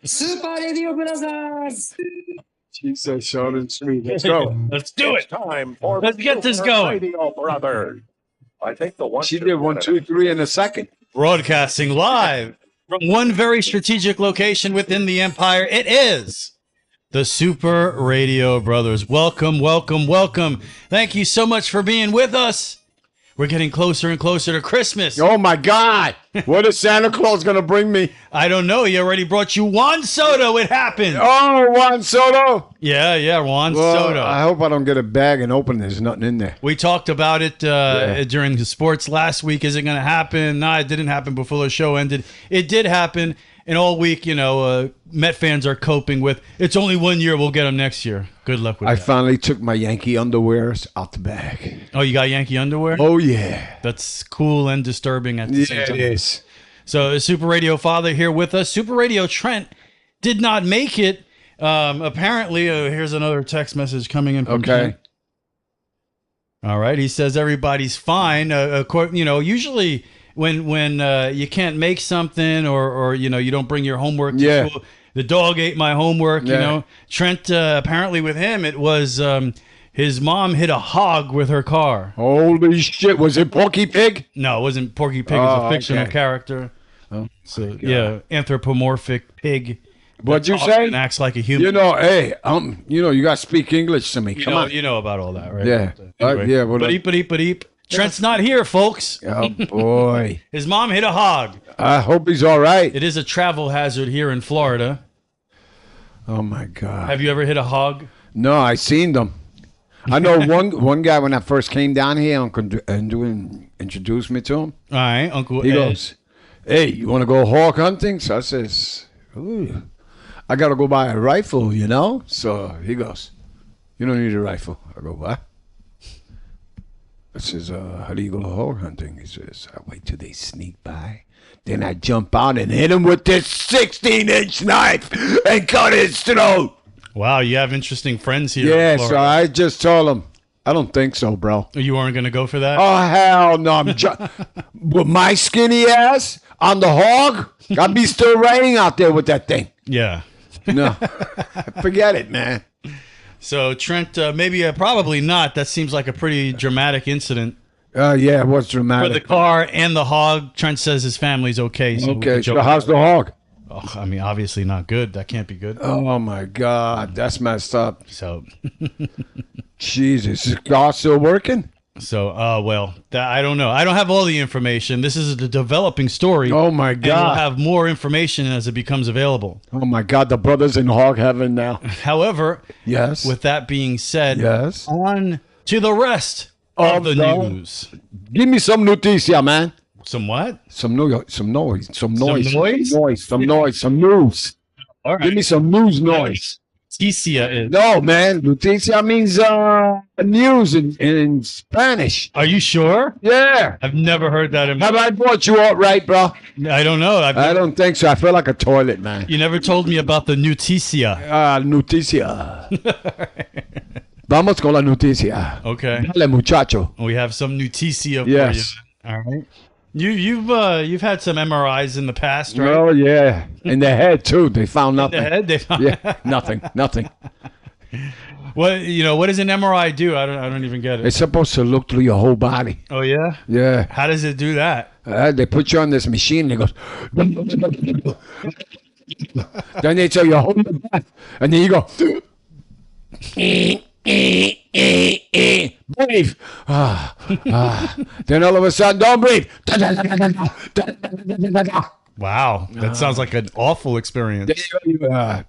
Super Radio Brothers! She said short and sweet. Let's go. Let's do it. Time for Let's get this going. Radio Brothers. I think the one. She did 1, 2, 3 in a second. Broadcasting live from one very strategic location within the empire. It is the Super Radio Brothers. Welcome, welcome, welcome. Thank you so much for being with us. We're getting closer and closer to Christmas. Oh, my God. What is Santa Claus going to bring me? I don't know. He already brought you Juan Soto. It happened. Oh, Juan Soto. Yeah, Juan Soto. I hope I don't get a bag and open there's nothing in there. We talked about it during the sports last week. Is it going to happen? No, it didn't happen before the show ended. It did happen. And all week, Met fans are coping with, it's only 1 year, we'll get them next year. Good luck with that. I finally took my Yankee underwears out the bag. Oh, you got Yankee underwear? Oh, yeah. That's cool and disturbing at the same time. It is. So, Super Radio Father here with us. Super Radio Trent did not make it. Apparently, here's another text message coming in from Trent. All right. He says everybody's fine. Usually when you can't make something or you don't bring your homework to school. The dog ate my homework, Trent, apparently with him, it was his mom hit a hog with her car. Holy shit. Was it Porky Pig? No, it wasn't Porky Pig. It was a fictional character. Oh, so, anthropomorphic pig. What'd you say? And acts like a human. You got to speak English to me. Come on. You know about all that, right? Yeah. Anyway, but Trent's not here, folks. Oh, boy. His mom hit a hog. I hope he's all right. It is a travel hazard here in Florida. Oh, my God. Have you ever hit a hog? No, I seen them. I know one guy when I first came down here, Uncle introduced me to him. All right, Uncle He Ed. goes, hey, you want to go hog hunting? So I says, ooh, I got to go buy a rifle, So he goes, you don't need a rifle. I go, what? I says, how do you go hog hunting? He says, I wait till they sneak by. Then I jump out and hit him with this 16-inch knife and cut his throat. Wow, you have interesting friends here. Yeah, so I just told him, I don't think so, bro. You weren't going to go for that? Oh, hell no. With my skinny ass on the hog, I'd be still riding out there with that thing. Yeah. No, forget it, man. So, Trent, probably not. That seems like a pretty dramatic incident. Yeah, it was dramatic. For the car and the hog, Trent says his family's okay. So how's the hog? Oh, I mean, obviously not good. That can't be good. Oh, my God. That's messed up. So, Jesus. Is the car still working? So, I don't know. I don't have all the information. This is a developing story. Oh, my God. And we'll have more information as it becomes available. Oh, my God. The brother's in hog heaven now. However, yes. With that being said, yes. On to the rest of the news. Give me some noticia, man. Some what? Some noise. Some noise? Some news. All right. Give me some news noise. Noticia is. No, man. Noticia means news in Spanish. Are you sure? Yeah. I've never heard that in my Have I brought you out right, bro? I don't know. I don't think so. I feel like a toilet, man. You never told me about the noticia. Noticia. Vamos con la noticia. Okay. Dale, muchacho. We have some noticia for yes. you. All right. You've had some MRIs in the past, right? Oh yeah, in the head too. They found nothing. In the head, they found nothing. What does an MRI do? I don't even get it. It's supposed to look through your whole body. Oh yeah. Yeah. How does it do that? They put you on this machine. And it goes. Then they tell you hold the breath, and then you go. Breathe. Then all of a sudden, don't breathe. Wow, that sounds like an awful experience. Then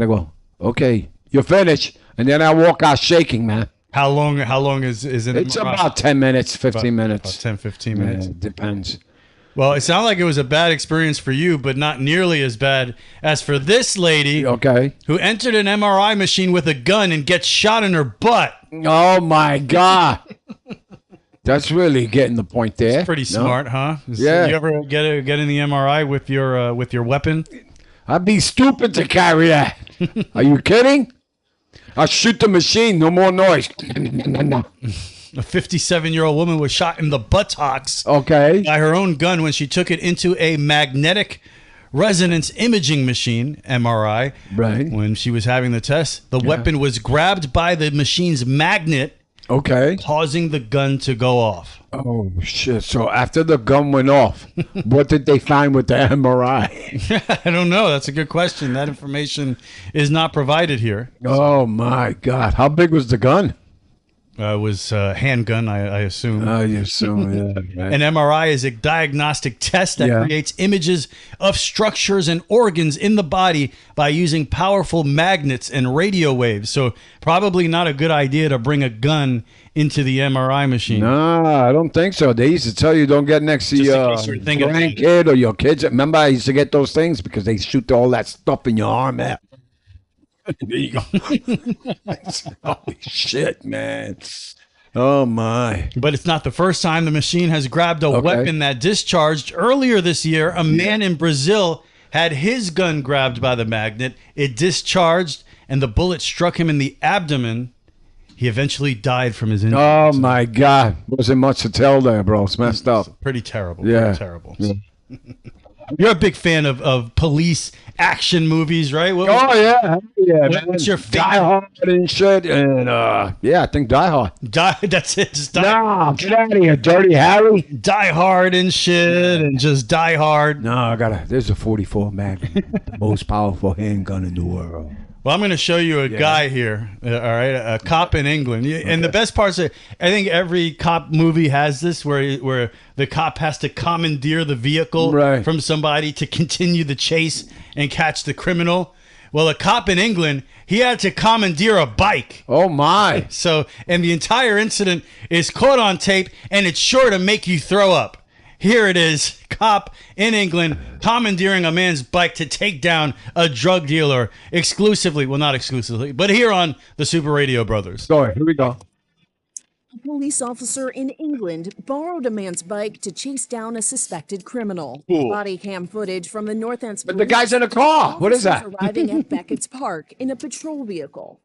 I go, okay, you're finished, and then I walk out shaking, man. How long is it? It's about 10 minutes, 15 minutes. About 10, 15 minutes. Yeah, depends. Well, it sounded like it was a bad experience for you, but not nearly as bad as for this lady who entered an MRI machine with a gun and gets shot in her butt. Oh, my God. That's really getting the point there. It's pretty smart, huh? Yeah. You ever get in the MRI with your weapon? I'd be stupid to carry that. Are you kidding? I'll shoot the machine. No more noise. A 57-year-old woman was shot in the buttocks by her own gun when she took it into a magnetic resonance imaging machine, MRI. Right. When she was having the test, the weapon was grabbed by the machine's magnet, Okay. causing the gun to go off. Oh, shit. So after the gun went off, what did they find with the MRI? I don't know. That's a good question. That information is not provided here. Oh, my God. How big was the gun? It was a handgun, I assume. You assume, yeah. Right. An MRI is a diagnostic test that creates images of structures and organs in the body by using powerful magnets and radio waves. So probably not a good idea to bring a gun into the MRI machine. No, I don't think so. They used to tell you don't get next to Just in your case you're thinking about it. grandkid or your kids. Remember, I used to get those things because they shoot all that stuff in your arm out. There you go. Holy shit, man. Oh, my. But it's not the first time the machine has grabbed a weapon that discharged. Earlier this year, a man in Brazil had his gun grabbed by the magnet. It discharged, and the bullet struck him in the abdomen. He eventually died from his injuries. Oh, my God. Wasn't much to tell there, bro. It's messed up. Pretty terrible. Yeah. Pretty terrible. Yeah. You're a big fan of police action movies, right? Yeah, man. What's your favorite? Die Hard and shit, and I think Die Hard. That's it. Just No, get out of here, Dirty Harry. Die Hard and shit, and just Die Hard. No, there's a 44 Magnum, the most powerful handgun in the world. Well, I'm going to show you a guy here, all right, a cop in England. And the best part is, I think every cop movie has this, where the cop has to commandeer the vehicle from somebody to continue the chase and catch the criminal. Well, a cop in England, he had to commandeer a bike. Oh, my. So, and the entire incident is caught on tape, and it's sure to make you throw up. Here it is, cop in England commandeering a man's bike to take down a drug dealer exclusively. Well, not exclusively, but here on the Super Radio Brothers. Go ahead. Here we go. A police officer in England borrowed a man's bike to chase down a suspected criminal. Body cam footage from the North End. But the guy's in a car. What is that? Arriving at Beckett's Park in a patrol vehicle.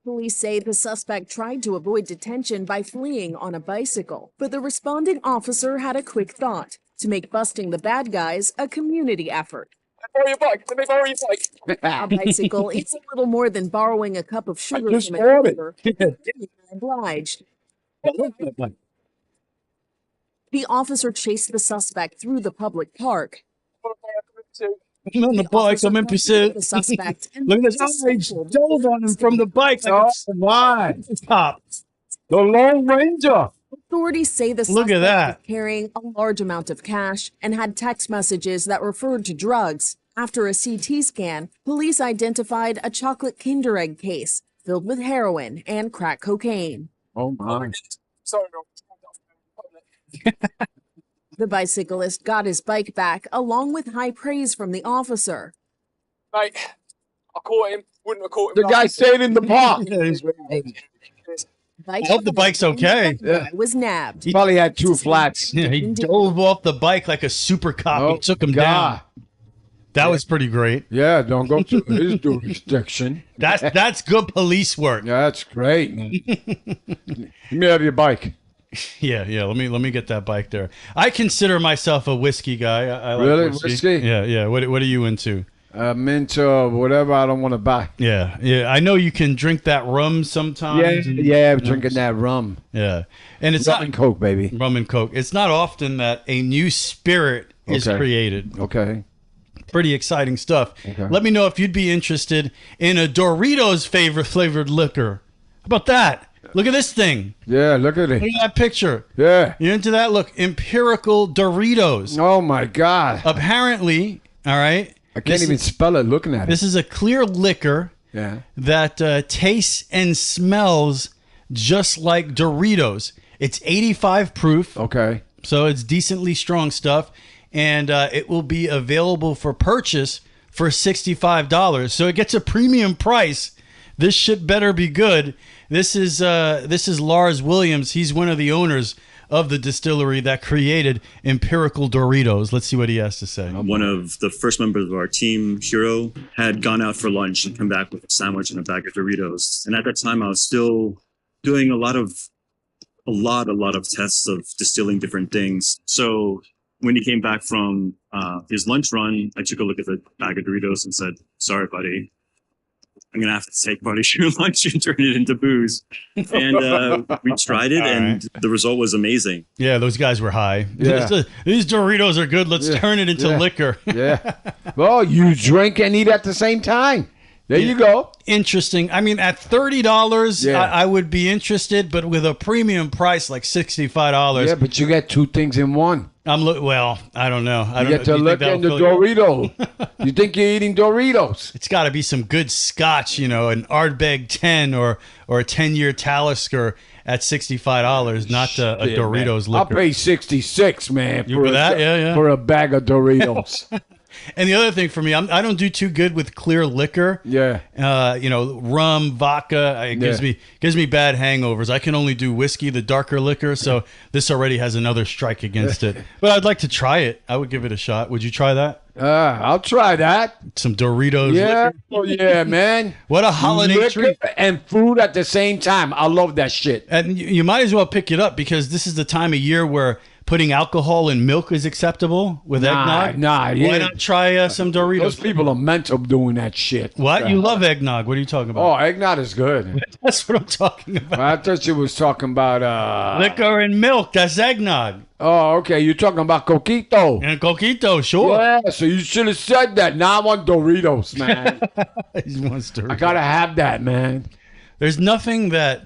Police say the suspect tried to avoid detention by fleeing on a bicycle, but the responding officer had a quick thought: to make busting the bad guys a community effort. Borrow your bike. Let me borrow your bike. A bicycle is a little more than borrowing a cup of sugar just from a bought it. neighbor. Obliged. The officer chased the suspect through the public park. I'm on the bike, I'm in pursuit. The suspect and Look at this guy dove on him from the bike. Oh, my. Top. The Lone Ranger. Authorities say the Look at suspect that. was carrying a large amount of cash and had text messages that referred to drugs. After a CT scan, police identified a chocolate Kinder Egg case filled with heroin and crack cocaine. Oh, my. Sorry, no. The bicyclist got his bike back along with high praise from the officer. Mate, I caught him. Wouldn't have caught him. The guy stayed in the park. I hope the bike's okay. Yeah. Was nabbed. He probably had two flats. Yeah, he dove off the bike like a super cop. He took him down. That was pretty great. Yeah, don't go to his jurisdiction. That's good police work. Yeah, that's great, man. Let me have your bike. Yeah. Let me get that bike there. I consider myself a whiskey guy. I like Really? Whiskey? Yeah. What are you into? I'm into whatever I don't want to buy. Yeah. I know you can drink that rum sometimes. I'm drinking that rum. Yeah. And it's Rum and Coke, baby. Rum and Coke. It's not often that a new spirit is created. Okay. Pretty exciting stuff. Okay. Let me know if you'd be interested in a Doritos flavored liquor. How about that? Look at this thing. Yeah, look at it. Look at that picture. Yeah. You into that? Look, Empirical Doritos. Oh, my God. Apparently, all right. I can't even spell it looking at it. This is a clear liquor that tastes and smells just like Doritos. It's 85 proof. Okay. So it's decently strong stuff. And it will be available for purchase for $65. So it gets a premium price. This shit better be good. This is Lars Williams. He's one of the owners of the distillery that created Empirical Doritos. Let's see what he has to say. One of the first members of our team, Hiro, had gone out for lunch and come back with a sandwich and a bag of Doritos. And at that time, I was still doing a lot of tests of distilling different things. So when he came back from his lunch run, I took a look at the bag of Doritos and said, "Sorry, buddy. I'm going to have to take part of your lunch and turn it into booze." And we tried it, and the result was amazing. Yeah, those guys were high. Yeah. These Doritos are good. Let's turn it into liquor. Yeah. Well, you drink and eat at the same time. There you go. Interesting. I mean, at $30, Yeah. I would be interested, but with a premium price like $65. Yeah, but you get two things in one. Well, I don't know. I You don't get to know. look at the Dorito. You think you're eating Doritos. It's got to be some good scotch, an Ardbeg 10 or a 10-year Talisker at $65, not a Doritos man. I'll liquor. pay $66, man. For that? Yeah. For a bag of Doritos. And the other thing for me, I don't do too good with clear liquor. Yeah. Rum, vodka, it gives me bad hangovers. I can only do whiskey, the darker liquor. So this already has another strike against it. But I'd like to try it. I would give it a shot. Would you try that? I'll try that. Some Doritos. Yeah. Liquor. Oh, yeah, man. What a holiday liquor treat. and food at the same time. I love that shit. And you might as well pick it up because this is the time of year where putting alcohol in milk is acceptable with eggnog. Why not try some Doritos? Those people are mental doing that shit. What? You love eggnog. What are you talking about? Oh, eggnog is good. That's what I'm talking about. I thought you was talking about liquor and milk. That's eggnog. Oh, okay. You're talking about coquito. And coquito, sure. Yeah, so you should have said that. Now I want Doritos, man. He wants Doritos. I gotta have that, man. There's nothing that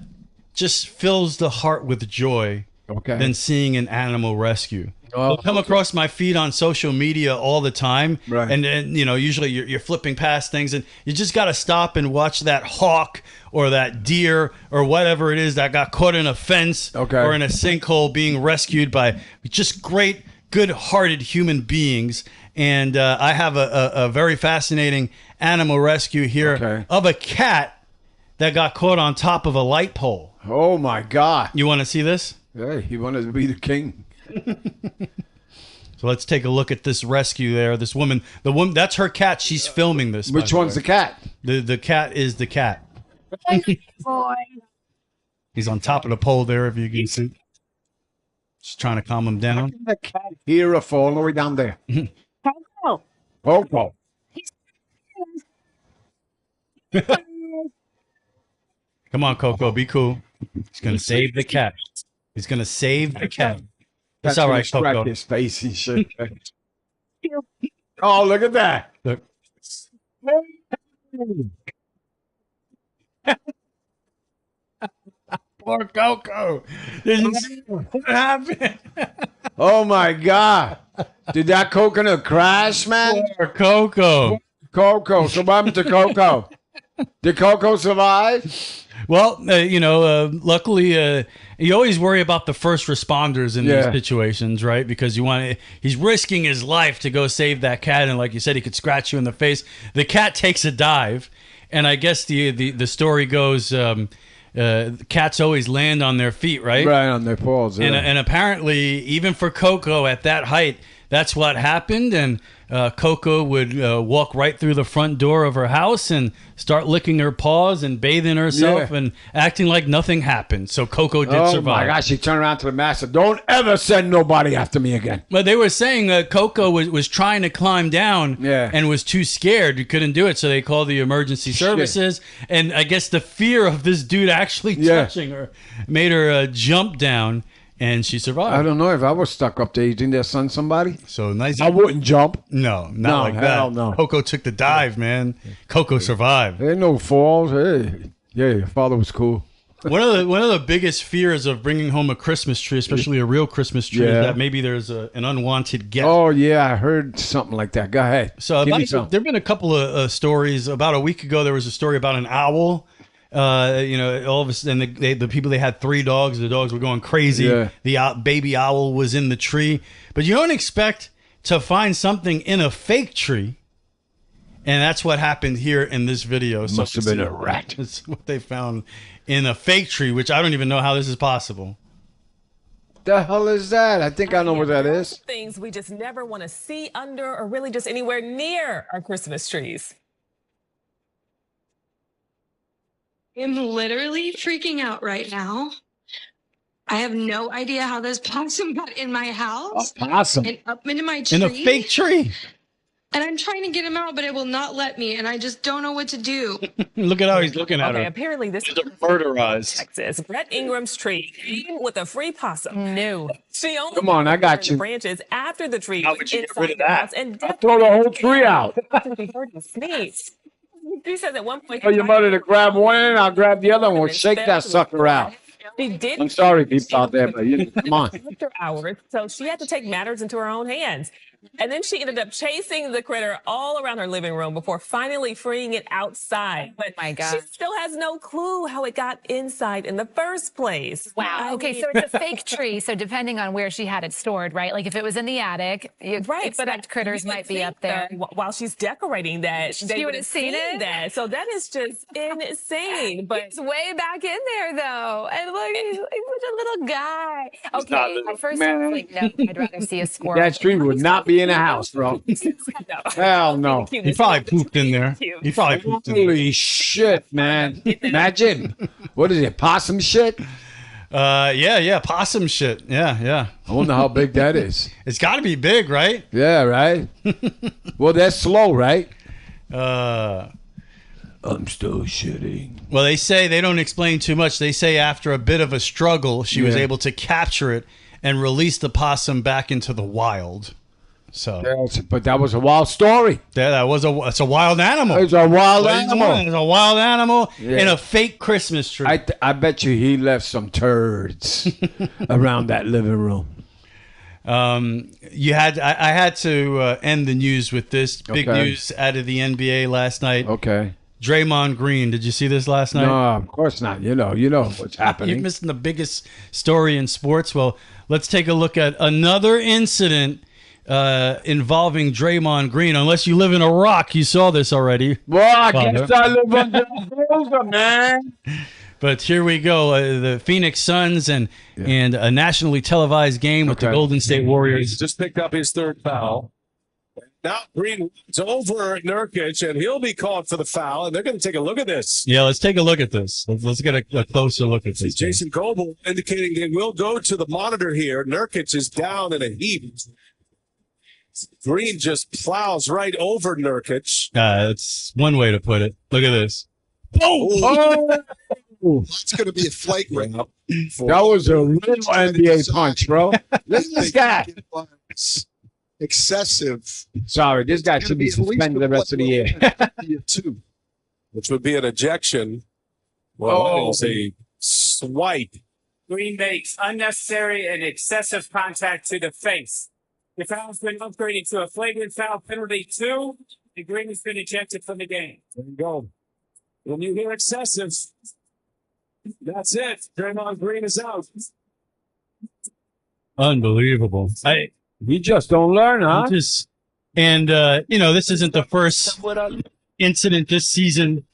just fills the heart with joy than seeing an animal rescue. They'll come across my feed on social media all the time. Right. And usually you're flipping past things and you just got to stop and watch that hawk or that deer or whatever it is that got caught in a fence or in a sinkhole being rescued by just great, good-hearted human beings. And I have a very fascinating animal rescue here of a cat that got caught on top of a light pole. Oh, my God. You want to see this? Hey, he wanted to be the king. So let's take a look at this rescue there. This woman, the woman, that's her cat. She's filming this. Which one's the cat? The cat is the cat. Boy. He's on top of the pole there, if you can see. Just trying to calm him down. The cat here or fall all the way down there. Coco. Coco. Come on, Coco, be cool. He's gonna save the cat. He's gonna save the cat. That's all right, Coco. His face and shit. Oh, look at that. Look. Poor Coco. What happened? Oh my God. Did that coconut crash, man? Poor Coco. Coco. So what happened to Coco? Did Coco survive? Well, luckily, you always worry about the first responders in these situations, right? Because he's risking his life to go save that cat. And like you said, he could scratch you in the face. The cat takes a dive. And I guess the story goes, cats always land on their feet, right? Right, on their paws. Yeah. And apparently, even for Coco at that height, that's what happened. And Coco would walk right through the front door of her house and start licking her paws and bathing herself and acting like nothing happened. So Coco did survive. Oh my gosh, she turned around to the master. Don't ever send nobody after me again. But they were saying that Coco was trying to climb down and was too scared. You couldn't do it. So they called the emergency services. And I guess the fear of this dude actually touching her made her jump down. And she survived. I don't know if I was stuck up there. You think they'll send somebody? So nice. I wouldn't jump. No, not like that. No. Coco took the dive, man. Coco survived. There ain't no falls. Hey, yeah, your father was cool. One of the biggest fears of bringing home a Christmas tree, especially a real Christmas tree, is that maybe there's an unwanted guest. Oh yeah, I heard something like that. Go ahead. So there've been a couple of stories. About a week ago, there was a story about an owl. All of a sudden, the people, they had 3 dogs. The dogs were going crazy. Yeah. The baby owl was in the tree. But you don't expect to find something in a fake tree. And that's what happened here in this video. It must have been a rat. That's what they found in a fake tree, which I don't even know how this is possible. The hell is that? I think I know what that is. Things we just never want to see under or really just anywhere near our Christmas trees. I'm literally freaking out right now. I have no idea how this possum got in my house. Possum. And up into my tree. In a fake tree. And I'm trying to get him out, but it will not let me. And I just don't know what to do. Look at how he's looking at her. Apparently this is murder eyes. Texas. Brett Ingram's tree came with a free possum. No. She only Come on, I got you. branches after the tree. How would you get rid of inside the house that? And I throw the whole tree out. she heard him sneeze. She says at one point. Tell your mother to grab one and I'll grab the other one. Shake that sucker out. She did. I'm sorry, people out there, but come on. After hours, so she had to take matters into her own hands. And then she ended up chasing the critter all around her living room before finally freeing it outside. But my God. she still has no clue how it got inside in the first place. Wow. Okay, so it's a fake tree. So depending on where she had it stored, right? Like if it was in the attic, you'd expect critters might be up there. While she's decorating that, they would have seen that. So that is just insane. But it's way back in there, though. And look, he's such a little guy. Okay, at first I was like, no, I'd rather see a squirrel. That tree would not be in a house, bro. Hell no. He probably pooped in there. He probably pooped in there. Holy shit, man. Imagine. What is it, possum shit? Yeah, possum shit. Yeah. I wonder how big that is. It's got to be big, right? Yeah, right? Well, that's slow, right? I'm still shitting. Well, they say they don't explain too much. They say after a bit of a struggle, she was able to capture it and release the possum back into the wild. So, but that was a wild story. Yeah, it's a wild animal. It's a wild animal. It's a wild animal in a fake Christmas tree. I bet you he left some turds around that living room. I had to end the news with this big news out of the NBA last night. Okay. Draymond Green. Did you see this last night? No, of course not. You know what's happening. You're missing the biggest story in sports. Well, let's take a look at another incident involving Draymond Green. Unless you live in a rock, you saw this already. Well, I guess I live under a bulldozer, man. But here we go. The Phoenix Suns and a nationally televised game with the Golden State Warriors. He's just picked up his third foul. Now Green is over Nurkic, and he'll be called for the foul, and they're going to take a look at this. Yeah, let's take a look at this. Let's get a closer look at this. Jason Goble indicating they will go to the monitor here. Nurkic is down in a heap. Green just plows right over Nurkic. That's one way to put it. Look at this. Oh! That's going to be a flagrant. That was a real NBA punch, bro. Listen to this guy. Excessive. Sorry, this guy should be suspended the rest of the year. Which would be an ejection. Well, that is a swipe. Green makes unnecessary and excessive contact to the face. The foul's been upgraded to a flagrant foul penalty 2, and Green has been ejected from the game. There you go. When you hear excessive, that's it. Draymond Green is out. Unbelievable. We just don't learn, huh? This isn't the first incident this season.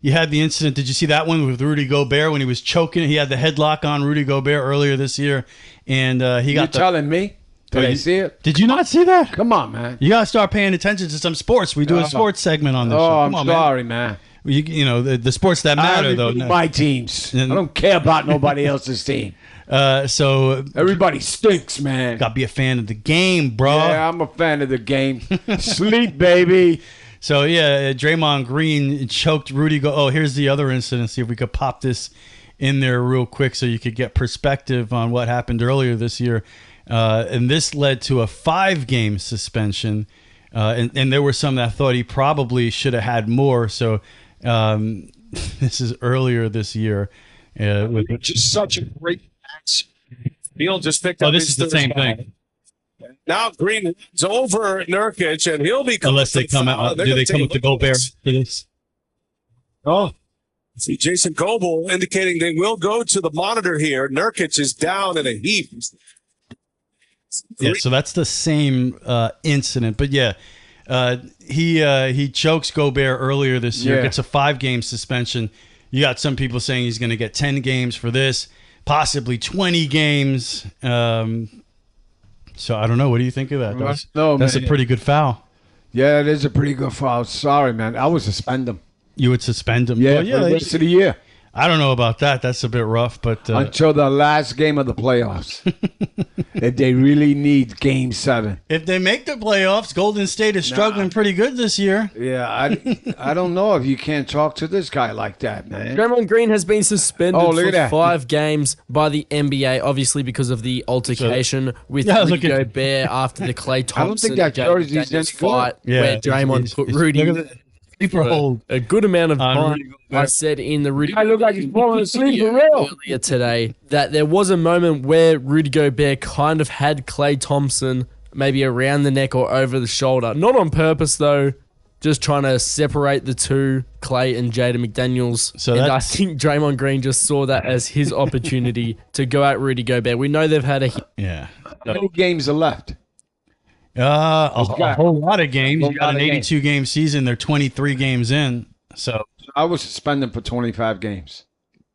You had the incident. Did you see that one with Rudy Gobert when he was choking? He had the headlock on Rudy Gobert earlier this year, and he got. You're telling me? Did I see it? Did you not see that? Come on, man. You gotta start paying attention to some sports. We do a sports segment on this show. I'm sorry, man. The sports that matter, though. My teams. I don't care about nobody else's team. So everybody stinks, man. Gotta be a fan of the game, bro. Yeah, I'm a fan of the game. Sleep, baby. So Draymond Green choked Rudy. Here's the other incident. See if we could pop this in there real quick so you could get perspective on what happened earlier this year. And this led to a 5-game suspension. And there were some that thought he probably should have had more. So this is earlier this year. Which is such a great match. Beal just picked up. This is the same thing. Now Green is over Nurkic, and he'll be unless they come out. Do they come with the Gobert for this? See Jason Goble indicating they will go to the monitor here. Nurkic is down in a heap. Yeah, so that's the same incident, but he chokes Gobert earlier this year. Gets a 5-game suspension. You got some people saying he's going to get 10 games for this, possibly 20 games. So I don't know. What do you think of that? That's a pretty good foul. Yeah, it is a pretty good foul. Sorry, man. I would suspend him. You would suspend him? Yeah, for the rest of the year. I don't know about that. That's a bit rough, but until the last game of the playoffs, if they really need Game 7. If they make the playoffs, Golden State is struggling pretty good this year. Yeah, I don't know if you can't talk to this guy like that, man. Draymond Green has been suspended look for at that. 5 games by the NBA, obviously because of the altercation with Rudy Gobert after the Klay Thompson I don't think that jersey's any fight where Draymond put Rudy a good amount of time. I said in the Rudy I look like he's falling asleep for real earlier today that there was a moment where Rudy Gobert kind of had Klay Thompson maybe around the neck or over the shoulder. Not on purpose though, just trying to separate the two, Klay and Jaden McDaniels. So and I think Draymond Green just saw that as his opportunity to go at Rudy Gobert. We know they've had How many games are left? A whole lot of games. You got an 82-game season. They're 23 games in. So I was suspended for 25 games.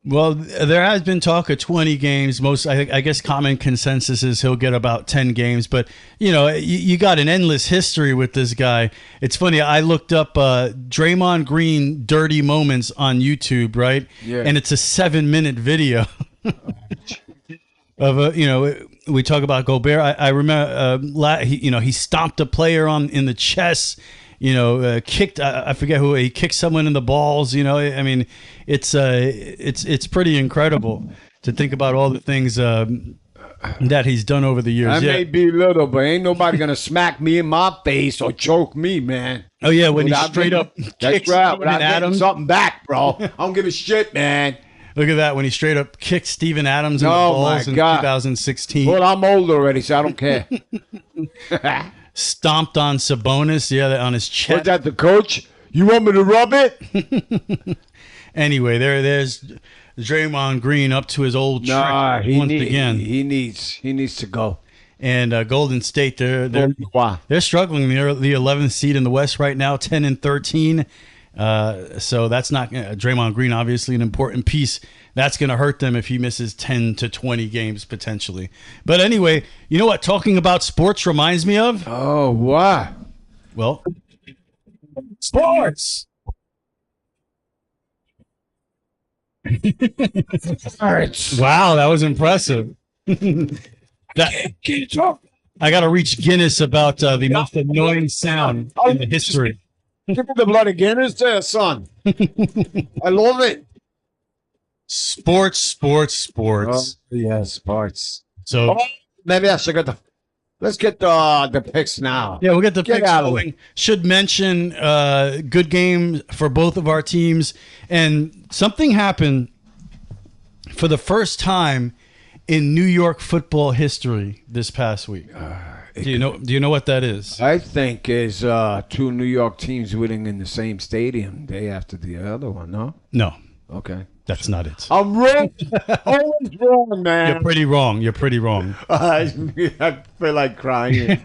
Well, there has been talk of 20 games. I guess common consensus is he'll get about 10 games. But, you got an endless history with this guy. It's funny. I looked up Draymond Green dirty moments on YouTube, right? Yeah. And it's a 7-minute video of we talk about Gobert. I remember, he stomped a player in the chest. Kicked. I forget who he kicked someone in the balls. I mean, it's pretty incredible to think about all the things that he's done over the years. I may be little, but ain't nobody gonna smack me in my face or choke me, man. Oh yeah, when he straight up that's right. Without getting something back, bro. I don't give a shit, man. Look at that, when he straight up kicked Steven Adams in the balls in 2016. Well, I'm old already, so I don't care. Stomped on Sabonis, on his chest. Was that the coach? You want me to rub it? Anyway, there's Draymond Green up to his old trick once again. He needs to go. And Golden State, they're struggling. They're the 11th seed in the West right now, 10-13. So that's not Draymond Green, obviously an important piece. That's going to hurt them if he misses 10 to 20 games potentially. But anyway, you know what talking about sports reminds me of? Oh, what? Well, sports. Wow, that was impressive. I got to reach Guinness about the most annoying sound in the history. Give me the bloody Guinness there, son. I love it. Sports. Oh, yeah, sports. So maybe I should let's get the picks now. Yeah, we'll get the picks going. Should mention good game for both of our teams. And something happened for the first time in New York football history this past week. Do you know what that is? I think is 2 New York teams winning in the same stadium day after the other one, no? No. Okay. That's not it. I'm wrong. Always wrong, man. You're pretty wrong. I feel like crying.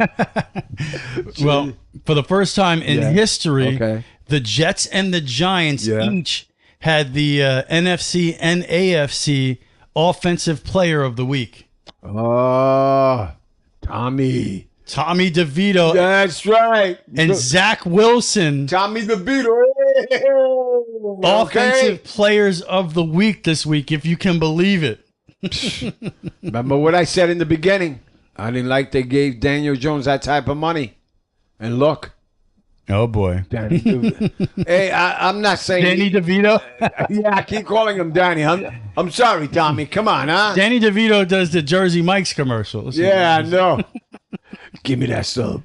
Well, for the first time in history, the Jets and the Giants each had the NFC and AFC Offensive Player of the Week. Oh, Tommy DeVito. That's right. And Zach Wilson. Tommy DeVito. Offensive Players of the Week this week, if you can believe it. Remember what I said in the beginning? I didn't like they gave Daniel Jones that type of money. And look. Oh, boy. Danny hey, I'm not saying... Danny DeVito? Yeah, I keep calling him Danny. I'm sorry, Tommy. Come on, huh? Danny DeVito does the Jersey Mike's commercials. Yeah, I know. Give me that sub.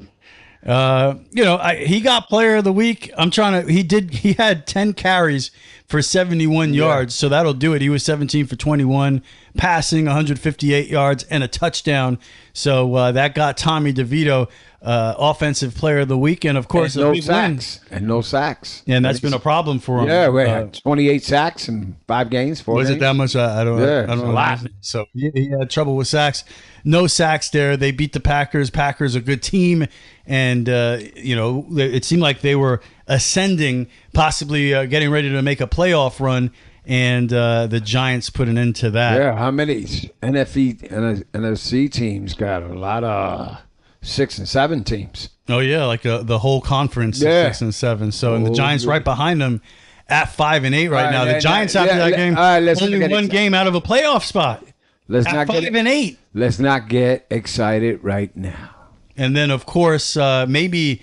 He got Player of the Week. He had 10 carries for 71 yards, so that'll do it. He was 17 for 21, passing 158 yards and a touchdown. So that got Tommy DeVito Offensive Player of the Week, and of course, no sacks. And no sacks. And that's been a problem for him. Yeah, we had 28 sacks in 5 games. 4 was games. it that much? I don't know. Yeah, a lot. So he had trouble with sacks. No sacks there. They beat the Packers. Packers a good team, and it seemed like they were ascending, possibly getting ready to make a playoff run. And the Giants put an end to that. Yeah, how many NFC teams got a lot of 6 and 7 teams? Oh yeah, like the whole conference, 6 and 7. So and the Giants right behind them at 5-8 right now. The Giants after that game only one game out of a playoff spot. Let's at not 5-8. Let's not get excited right now. And then, of course, maybe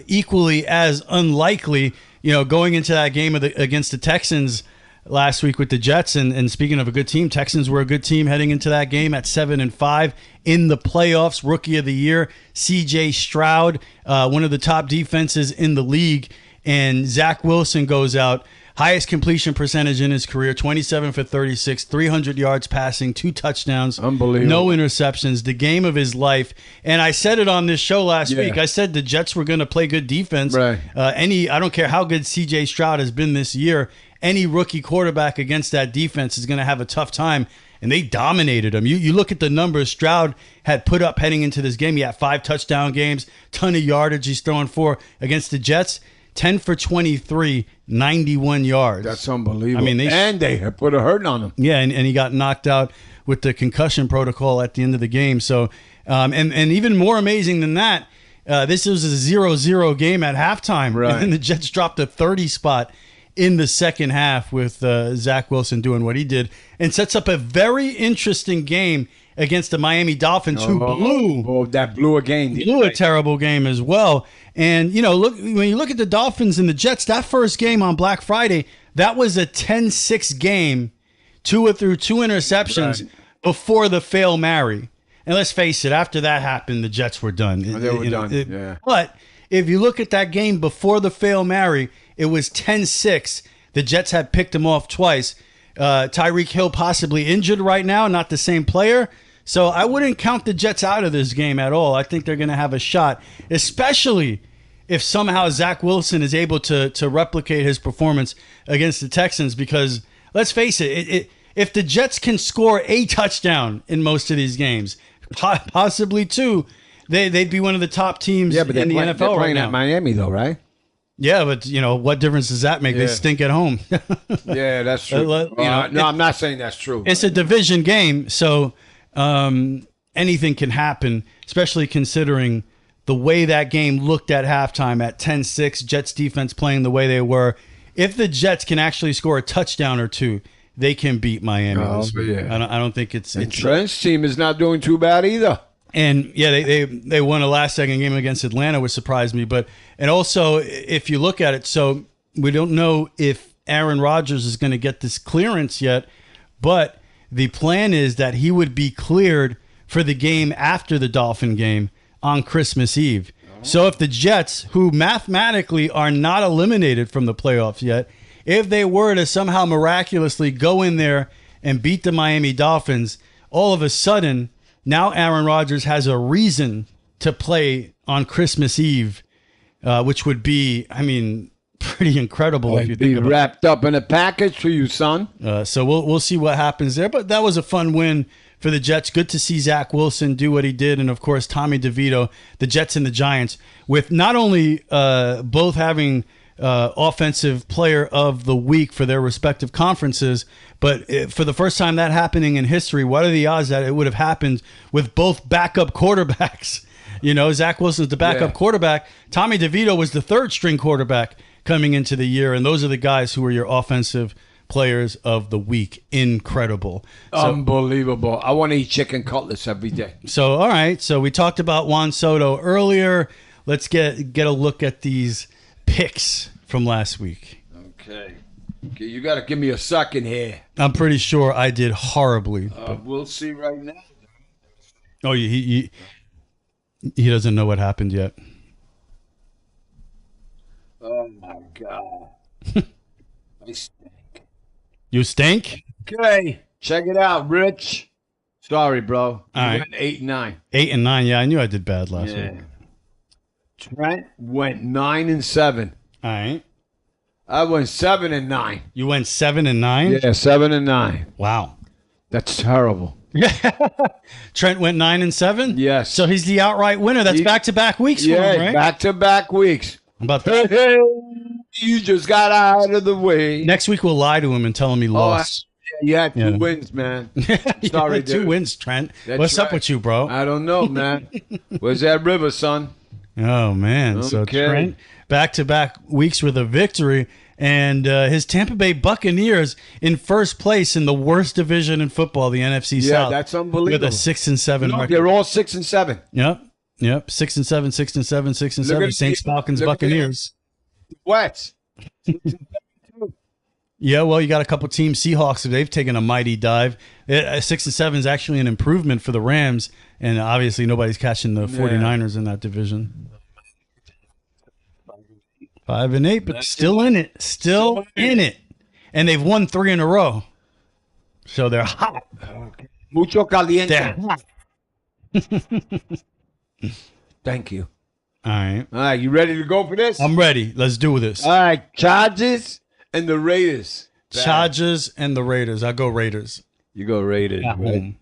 equally as unlikely, going into that game against the Texans last week with the Jets. And speaking of a good team, Texans were a good team heading into that game at 7-5 in the playoffs. Rookie of the year, C.J. Stroud, one of the top defenses in the league. And Zach Wilson goes out. Highest completion percentage in his career, 27 for 36, 300 yards passing, 2 touchdowns. Unbelievable. No interceptions, the game of his life. And I said it on this show last week. I said the Jets were going to play good defense. Right. I don't care how good CJ Stroud has been this year, any rookie quarterback against that defense is going to have a tough time. And they dominated him. You look at the numbers Stroud had put up heading into this game. He had 5 touchdown games, ton of yardage he's throwing for against the Jets. 10 for 23, 91 yards. That's unbelievable. I mean, they put a hurting on him. Yeah, and he got knocked out with the concussion protocol at the end of the game. So, and even more amazing than that, this was a 0-0 game at halftime. Right. And the Jets dropped a 30 spot in the second half with Zach Wilson doing what he did, and sets up a very interesting game against the Miami Dolphins, who blew a terrible game as well. And when you look at the Dolphins and the Jets, that first game on Black Friday, that was a 10-6 game. Tua threw 2 interceptions before the fail Mary. And let's face it, after that happened, the Jets were done. They were done. But if you look at that game before the fail Mary, it was 10-6. The Jets had picked him off twice. Tyreek Hill possibly injured right now, not the same player. So I wouldn't count the Jets out of this game at all. I think they're going to have a shot, especially if somehow Zach Wilson is able to replicate his performance against the Texans. Because let's face it, if the Jets can score a touchdown in most of these games, possibly 2, they'd be one of the top teams in the NFL they're right playing now. at Miami, though, right? Yeah, but what difference does that make? They stink at home. Yeah, that's true. No, I'm not saying that's true. It's a division game, so anything can happen, especially considering the way that game looked at halftime at 10-6, Jets defense playing the way they were. If the Jets can actually score a touchdown or 2, they can beat Miami this week. I don't think it's... And Trent's team is not doing too bad either. And they won a last-second game against Atlanta, which surprised me. And also, if you look at it, so we don't know if Aaron Rodgers is going to get this clearance yet, but the plan is that he would be cleared for the game after the Dolphin game on Christmas Eve. So if the Jets, who mathematically are not eliminated from the playoffs yet, if they were to somehow miraculously go in there and beat the Miami Dolphins, all of a sudden, now Aaron Rodgers has a reason to play on Christmas Eve, which would be, pretty incredible if you think about it. Wrapped up in a package for you, son. So we'll see what happens there. But that was a fun win for the Jets. Good to see Zach Wilson do what he did. And, of course, Tommy DeVito, the Jets and the Giants, with not only both having offensive player of the week for their respective conferences, but for the first time that happening in history, what are the odds that it would have happened with both backup quarterbacks? Zach Wilson's the backup quarterback. Tommy DeVito was the third-string quarterback coming into the year, and those are the guys who are your offensive players of the week. Incredible. Unbelievable. I want to eat chicken cutlets every day. So, all right. So we talked about Juan Soto earlier. Let's get a look at these picks from last week. Okay, you got to give me a second here. I'm pretty sure I did horribly. We'll see right now. Oh, he doesn't know what happened yet. Oh, my God. I stink. You stink? Okay, check it out, Rich. Sorry, bro. All right. Went 8-9. 8-9, yeah. I knew I did bad last week. Trent went 9-7. All right. I went 7-9. You went 7-9? Yeah, 7-9. Wow. That's terrible. Trent went 9-7? Yes. So he's the outright winner. That's back-to-back weeks for him, right? Back-to-back weeks. About that. Hey, you just got out of the way. Next week we'll lie to him and tell him he lost. You had 2 wins, man. Sorry, dude. 2 wins, Trent. What's up with you, bro? I don't know, man. Where's that river, son? Oh, man. So Okay. Trent, back-to-back weeks with a victory, and his Tampa Bay Buccaneers in first place in the worst division in football, the NFC South. Yeah, that's unbelievable. With a 6-7 No, record. they're all 6-7. Yep. 6-7, 6-7, 6-7. Saints, Falcons, Buccaneers. What? Yeah, well, you got a couple teams, Seahawks, they've taken a mighty dive. 6-7 is actually an improvement for the Rams, and obviously nobody's catching the 49ers in that division. 5-8, but still in it. Still in it. And they've won 3 in a row. So they're hot. Mucho caliente. They're hot. Thank you. All right. All right, you ready to go for this? I'm ready. Let's do this. All right, Chargers and the Raiders. Chargers and the Raiders. I go Raiders. You go Raiders. At Right? home.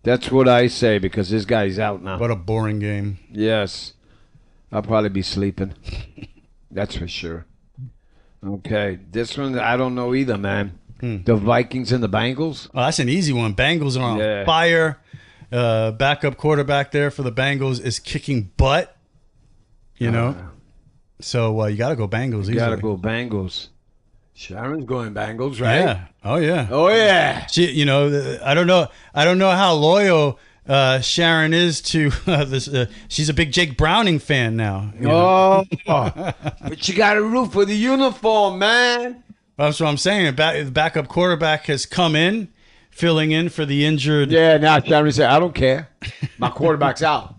That's what I say because this guy's out now. What a boring game. Yes. I'll probably be sleeping. That's for sure. Okay. This one, I don't know either, man. The Vikings and the Bengals. Oh, that's an easy one. Bengals are on fire. Backup quarterback there for the Bengals is kicking butt. You know? So you got to go Bengals easily. You got to go Bengals. Sharon's going Bengals, right? Yeah. Oh, yeah. Oh, yeah. She, you know, I don't know how loyal Sharon is to this. She's a big Jake Browning fan now. You know? But you got to root for the uniform, man. That's what I'm saying. The backup quarterback has come in, filling in for the injured. Yeah, now Sharon said, I don't care. My quarterback's out.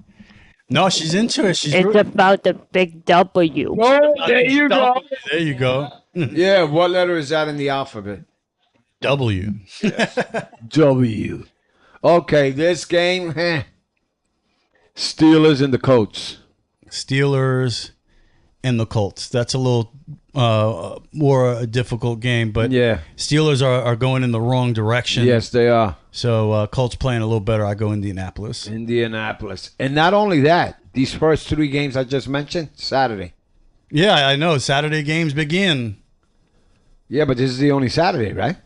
No, she's into it. It's about the big W. Oh, there you go. There you go. Yeah, what letter is that in the alphabet? W. W. Okay, this game, Steelers and the Colts. Steelers and the Colts. That's a little more a difficult game, but yeah, Steelers are going in the wrong direction. Yes, they are. So Colts playing a little better. I go Indianapolis. Indianapolis. And not only that, these first 3 games I just mentioned, Saturday. Yeah, I know. Saturday games begin. Yeah, but this is the only Saturday, right?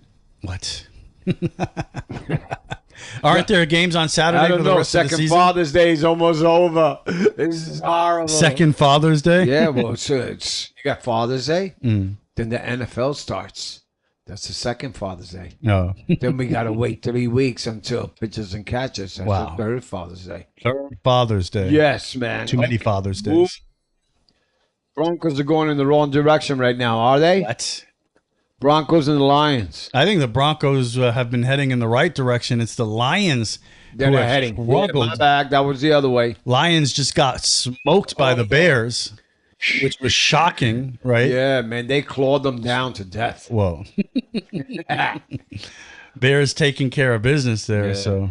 What? Aren't there games on Saturday I don't for the know. rest of the Second season? Father's Day is almost over. This is horrible. Second Father's Day? Yeah, well, it's you got Father's Day, then the NFL starts. That's the second Father's Day. No. Then we got to wait 3 weeks until pitches and catches. That's Wow. the third Father's Day. Third Father's Day. Yes, man. Too many Father's Days. Broncos are going in the wrong direction right now, are they? What? Broncos and the Lions. I think the Broncos have been heading in the right direction. It's the Lions They're who not have heading. Yeah, struggled. my bag. That was the other way. Lions just got smoked by the Bears, which was shocking, right? Yeah, man. They clawed them down to death. Whoa. Bears taking care of business there. Yeah. So,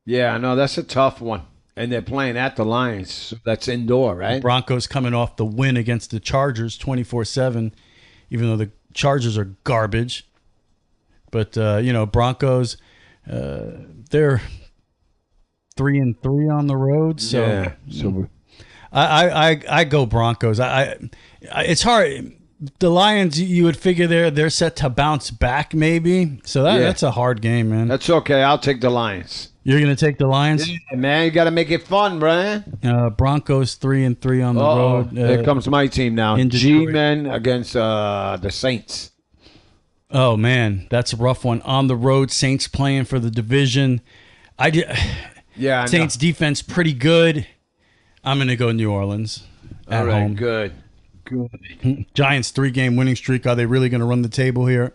Yeah, I know. That's a tough one. And they're playing at the Lions. So that's indoor, right? Broncos coming off the win against the Chargers 24-7, even though the Chargers are garbage. But, Broncos, they're 3-3 on the road. So, yeah. So I go Broncos. It's hard. The Lions, you would figure they're set to bounce back, maybe. So that's a hard game, man. that's okay. I'll take the Lions. You're gonna take the Lions. Yeah, man, you got to make it fun, man. Broncos 3-3 on the road. Here comes my team now. in Detroit. G-Men against the Saints. Oh man, that's a rough one on the road. Saints playing for the division. Yeah, I Saints defense pretty good. I'm gonna go New Orleans know. at All right, home. good. Giants 3-game winning streak. Are they really gonna run the table here?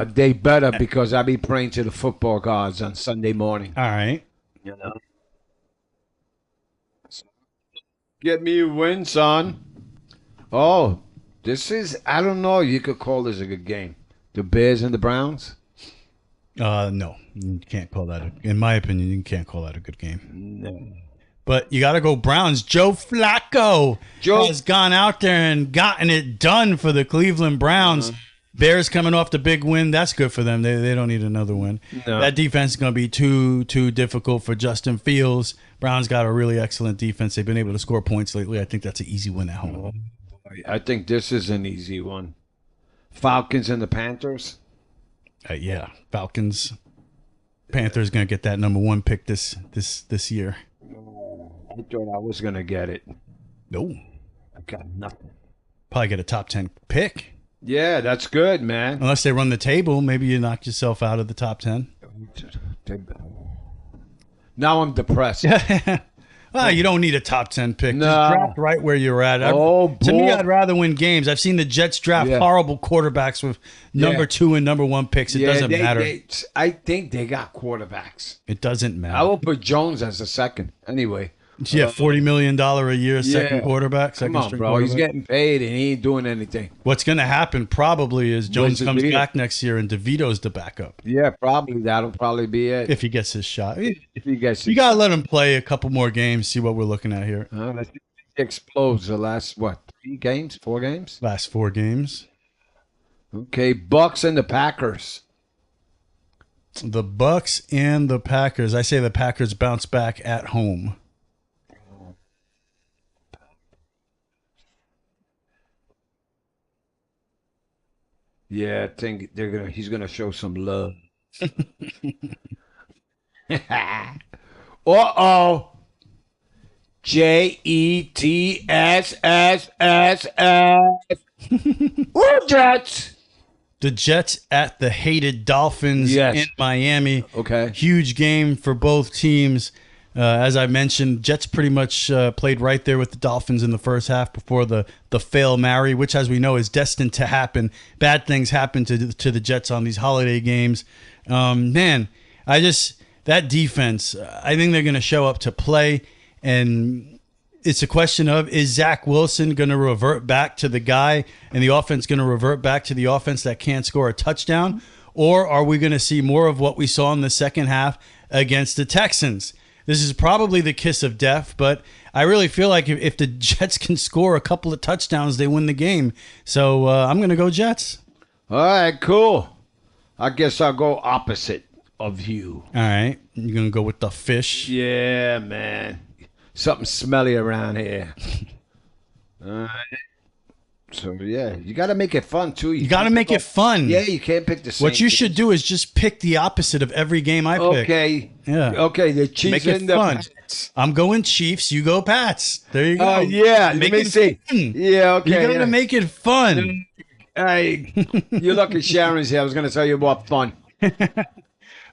They better because I'll be praying to the football gods on Sunday morning. All right. You know. Get me a win, son. Oh, this is, I don't know. You could call this a good game. The Bears and the Browns? No, you can't call that. In my opinion, you can't call that a good game. No. But you got to go Browns. Joe Flacco has gone out there and gotten it done for the Cleveland Browns. Bears coming off the big win. That's good for them. They don't need another win. No. That defense is going to be too difficult for Justin Fields. Browns got a really excellent defense. They've been able to score points lately. I think that's an easy win at home. I think this is an easy one. Falcons and the Panthers? Yeah, Falcons. Panthers going to get that number 1 pick this year. I thought I was gonna get it. No. I got nothing. Probably get a top 10 pick. Yeah, that's good, man. Unless they run the table, maybe you knock yourself out of the top 10. Now I'm depressed. Well, you don't need a top 10 pick. No. Just draft right where you're at. To me, I'd rather win games. I've seen the Jets draft horrible quarterbacks with number 2 and number 1 picks. It doesn't matter. I think they got quarterbacks. It doesn't matter. I will put Jones as a second. Anyway. Yeah, $40 million a year, second quarterback. Come on, bro. He's getting paid and he ain't doing anything. What's going to happen probably is Jones comes back next year and DeVito's the backup. Yeah, probably. That'll probably be it. If he gets his shot. If he gets his You got to let him play a couple more games, see what we're looking at here. Let's see if he explodes the last, 4 games? Last 4 games. Okay, Bucks and the Packers. The Bucks and the Packers. I say the Packers bounce back at home. Yeah, I think he's gonna show some love. Uh-oh. JETSSSS. Jets. The Jets at the hated Dolphins in Miami. Okay. Huge game for both teams. As I mentioned, Jets pretty much played right there with the Dolphins in the first half before the fail Mary, which, as we know, is destined to happen. Bad things happen to the Jets on these holiday games. Man, that defense, I think they're going to show up to play. And it's a question of, is Zach Wilson going to revert back to the guy and the offense going to revert back to the offense that can't score a touchdown? Or are we going to see more of what we saw in the second half against the Texans? This is probably the kiss of death, but I really feel like if the Jets can score a couple of touchdowns, they win the game. So I'm going to go Jets. All right, cool. I guess I'll go opposite of you. All right. You're going to go with the fish? Yeah, man. Something smelly around here. All right. So, yeah, you got to make it fun, too. You got to make it fun. Yeah, you can't pick the same. What you should do is just pick the opposite of every game I pick. Okay. Yeah. Okay, the Chiefs make it and the fun. Pats. I'm going Chiefs. You go Pats. There you go. Yeah, Make let me it see. fun. Yeah, okay. You got to make it fun. Hey, you're lucky Sharon's here. I was going to tell you about fun.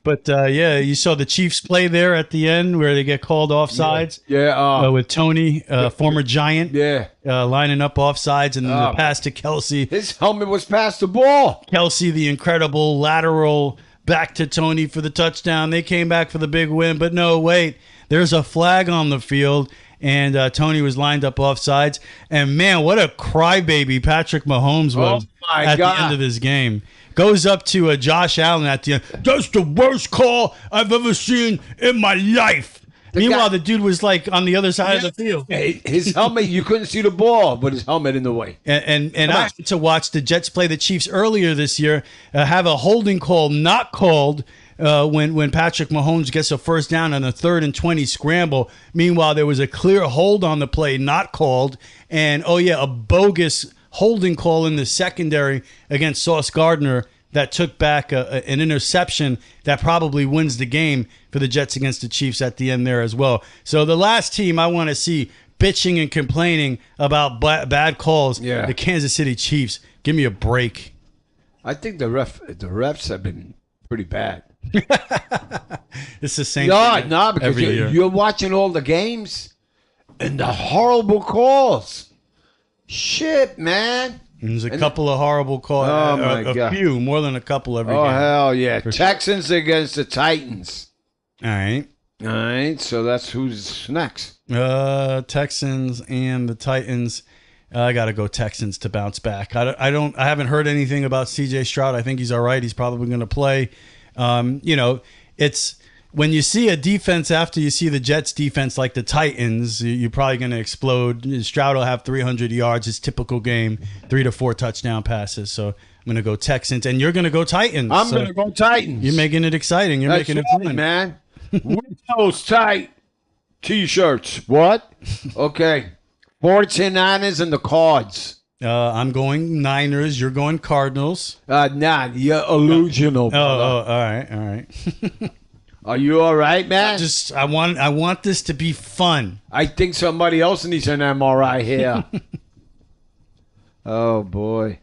But, yeah, you saw the Chiefs play there at the end where they get called offsides. Yeah. With Tony, former Giant. Yeah. Lining up offsides and the pass to Kelsey. His helmet was past the ball. Kelsey, the incredible lateral back to Tony for the touchdown. They came back for the big win. But no, wait. There's a flag on the field. And Tony was lined up offsides. And, man, what a crybaby Patrick Mahomes was at the end of this game. Goes up to Josh Allen at the end. That's the worst call I've ever seen in my life. Meanwhile, the dude was like on the other side of the field. His helmet, you couldn't see the ball, but his helmet in the way. And I had to watch the Jets play the Chiefs earlier this year, have a holding call not called when Patrick Mahomes gets a first down on a 3rd and 20 scramble. Meanwhile, there was a clear hold on the play not called. And, a bogus holding call in the secondary against Sauce Gardner that took back an interception that probably wins the game for the Jets against the Chiefs at the end there as well. So the last team I want to see bitching and complaining about bad calls, the Kansas City Chiefs. Give me a break. I think the refs have been pretty bad. It's the same thing because every year. You're watching all the games and the horrible calls. Shit, man. There's a couple of horrible calls. Oh, my God. A few, more than a couple every game. Oh, hell yeah. For Texans against the Titans. All right. So that's who's next. Texans and the Titans. I got to go Texans to bounce back. I haven't heard anything about CJ Stroud. I think he's all right. He's probably going to play. It's when you see a defense after you see the Jets defense like the Titans, you're probably going to explode. Stroud will have 300 yards. His typical game, 3 to 4 touchdown passes. So I'm going to go Texans, and you're going to go Titans. I'm going to go Titans. You're making it exciting. You're making it fun, man. Windows tight T-shirts. What? Okay. 49ers and the Cards. I'm going Niners. You're going Cardinals. You're illusional. Oh, all right. Are you all right, man? I want this to be fun. I think somebody else needs an MRI here. Oh, boy.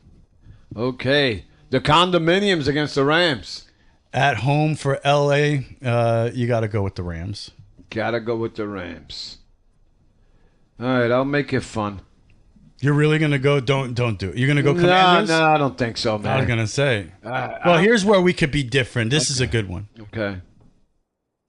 Okay. The condominiums against the Rams. At home for LA, you got to go with the Rams. Gotta go with the Rams. All right, I'll make it fun. You're really gonna go? Don't do it. You're gonna go Commanders? No, I don't think so, man. I was gonna say. Well, here's where we could be different. This is a good one. Okay.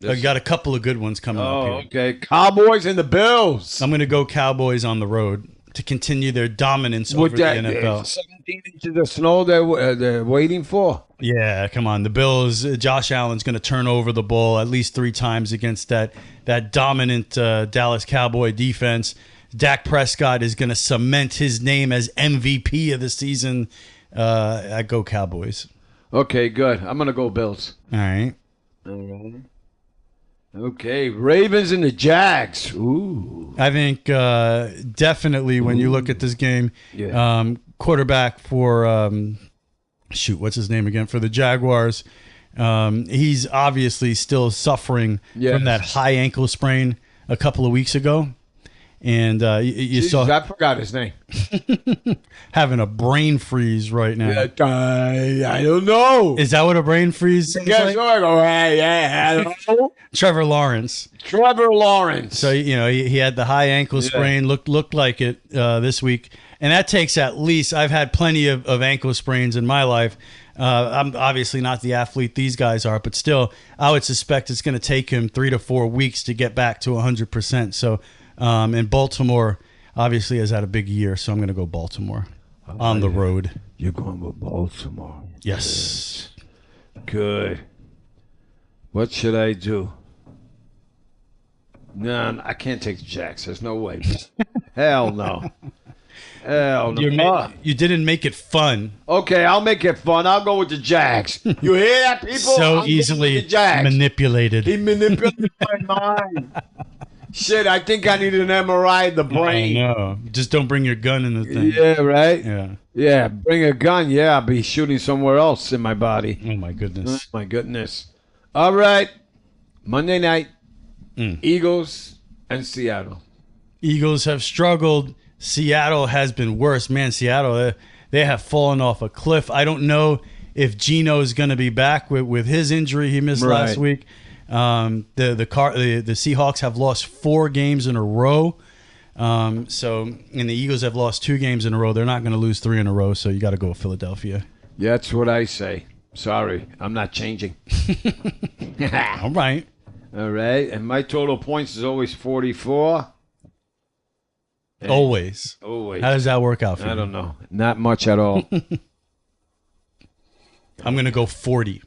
I got a couple of good ones coming up here. Okay. Cowboys and the Bills. I'm gonna go Cowboys on the road to continue their dominance over the NFL. 17 inches of snow they're waiting for. Yeah, come on. The Bills, Josh Allen's going to turn over the ball at least 3 times against that dominant Dallas Cowboy defense. Dak Prescott is going to cement his name as MVP of the season. I go Cowboys. Okay, good. I'm going to go Bills. All right. Okay, Ravens and the Jags. Ooh. I think definitely when you look at this game, quarterback for what's his name again for the Jaguars? He's obviously still suffering from that high ankle sprain a couple of weeks ago, and you saw. I forgot his name. Having a brain freeze right now. I don't know. Is that what a brain freeze is like? I don't know. Trevor Lawrence. So he had the high ankle sprain. Looked like it this week. And that takes at least, I've had plenty of ankle sprains in my life. I'm obviously not the athlete these guys are, but still, I would suspect it's going to take him 3 to 4 weeks to get back to 100%. So, and Baltimore obviously has had a big year, so I'm going to go Baltimore on the road. You're going with Baltimore. Yes. Good. What should I do? No, I can't take the Jacks. There's no way. Hell no. Hell no. You didn't make it fun. Okay, I'll make it fun. I'll go with the Jags. You hear that, people? So easily manipulated. He manipulated my mind. Shit, I think I need an MRI of the brain. No, just don't bring your gun in the thing. Yeah, right? Yeah. Yeah, bring a gun. Yeah, I'll be shooting somewhere else in my body. Oh, my goodness. Oh, my goodness. All right. Monday night, Eagles and Seattle. Eagles have struggled. Seattle has been worse. Man, Seattle, they have fallen off a cliff. I don't know if Geno is going to be back with his injury he missed last week. The Seahawks have lost 4 games in a row. And the Eagles have lost 2 games in a row. They're not going to lose 3 in a row, so you got to go with Philadelphia. Yeah, that's what I say. Sorry, I'm not changing. All right. All right, and my total points is always 44. Always. How does that work out for you? I don't know. Not much at all. I'm going to go 40.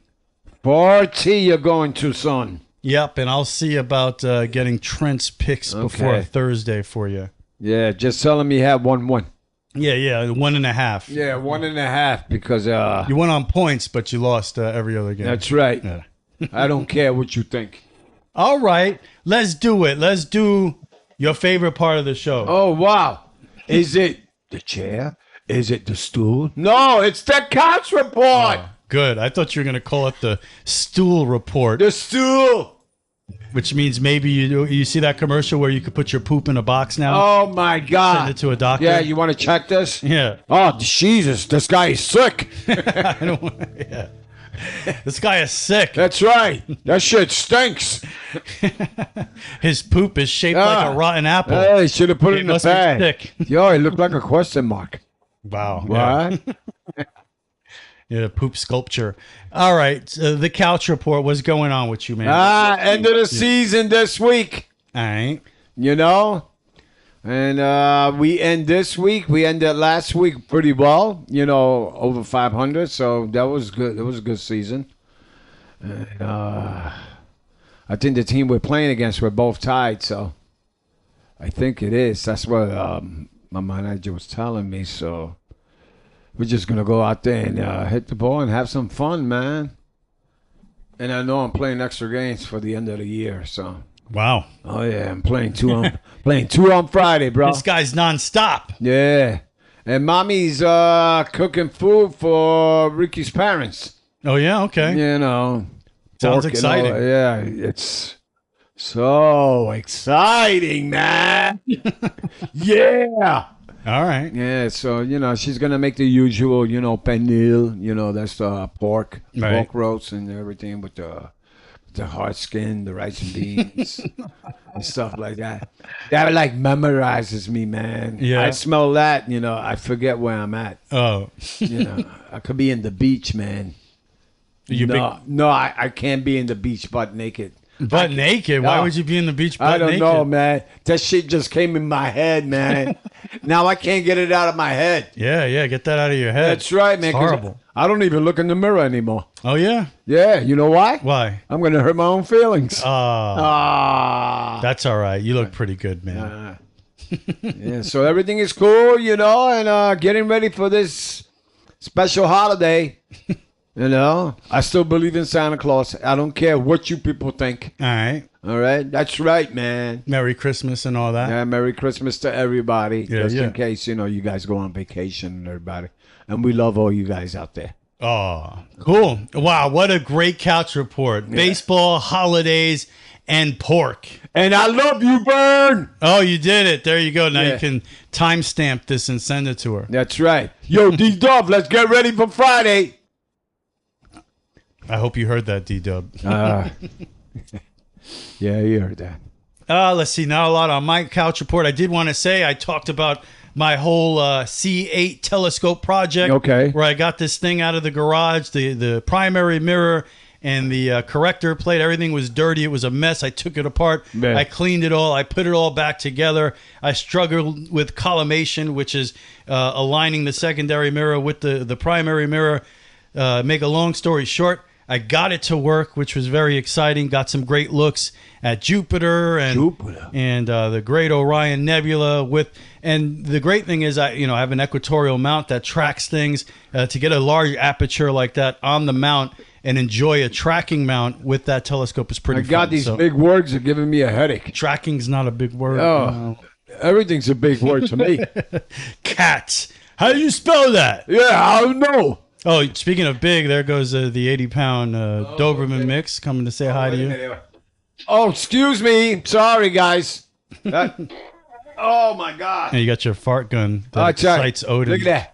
40 you're going to, son. Yep, and I'll see about getting Trent's picks before Thursday for you. Yeah, just tell him you have 1-1. Yeah, 1.5. Yeah, 1.5 because... you won on points, but you lost every other game. That's right. Yeah. I don't care what you think. All right, let's do it. Let's do your favorite part of the show. Oh, wow. Is it the chair? Is it the stool? No, it's the couch report. Oh, good. I thought you were going to call it the stool report. The stool. Which means maybe you see that commercial where you could put your poop in a box now? Oh, my God. Send it to a doctor? Yeah, you want to check this? Yeah. Oh, Jesus, this guy is sick. I don't want yeah. This guy is sick. That's right. That shit stinks. His poop is shaped like a rotten apple. Hey, he should have put it in the bag. Sick. Yo, he looked like a question mark. Wow. What? Yeah, poop sculpture. All right. The couch report. What's going on with you, man? End of the season this week. All right. You know? And we end this week. We ended last week pretty well. You know, over 500. So that was good. It was a good season. And, I think the team we're playing against, we're both tied. So I think it is. That's what my manager was telling me. So we're just going to go out there and hit the ball and have some fun, man. And I know I'm playing extra games for the end of the year. So. Wow. Oh, yeah. I'm playing 2 on Friday, bro. This guy's nonstop. Yeah. And mommy's cooking food for Ricky's parents. Oh, yeah? Okay. You know, Sounds pork, exciting. Yeah, it's so exciting, man. Yeah. All right. Yeah, so, she's going to make the usual, pernil, that's pork, Right. pork roast and everything with the hard skin, the rice and beans, and stuff like that. That, memorizes me, man. Yeah. I smell that, I forget where I'm at. Oh. I could be in the beach, man. I can't be in the beach butt naked. Butt naked? Why would you be in the beach butt naked? I don't know, man. That shit just came in my head, man. Now I can't get it out of my head. Yeah, get that out of your head. That's right, man. It's 'cause horrible. I don't even look in the mirror anymore. Oh, yeah? Yeah, you know why? Why? I'm going to hurt my own feelings. That's all right. You look pretty good, man. Yeah, so everything is cool, and getting ready for this special holiday. I still believe in Santa Claus. I don't care what you people think. All right. All right? That's right, man. Merry Christmas and all that. Yeah, Merry Christmas to everybody. Yeah, just yeah. in case, you guys go on vacation and everybody. And we love all you guys out there. Oh, cool. Wow, what a great couch report. Yeah. Baseball, holidays, and pork. And I love you, Vern. Oh, you did it. There you go. Now Yeah. you can timestamp this and send it to her. That's right. Yo, D-Dub, let's get ready for Friday. I hope you heard that, D-Dub. Yeah, you heard that. Let's see. Not a lot on my couch report. I did want to say I talked about my whole C8 telescope project. Okay. Where I got this thing out of the garage, the primary mirror and the corrector plate. Everything was dirty. It was a mess. I took it apart. Man. I cleaned it all. I put it all back together. I struggled with collimation, which is aligning the secondary mirror with the primary mirror. Make a long story short, I got it to work, which was very exciting. Got some great looks at Jupiter and the Great Orion Nebula. And the great thing is, I have an equatorial mount that tracks things. To get a large aperture like that on the mount and enjoy a tracking mount with that telescope is pretty. I got fun. these So, big words are giving me a headache. tracking's not a big word. Oh, everything's a big word to me. Cats. How do you spell that? Yeah, I don't know. Oh, speaking of big, there goes the 80-pound Doberman mix coming to say hi to you. Oh, excuse me. Sorry, guys. Oh, my God. And you got your fart gun that excites Odin. Look at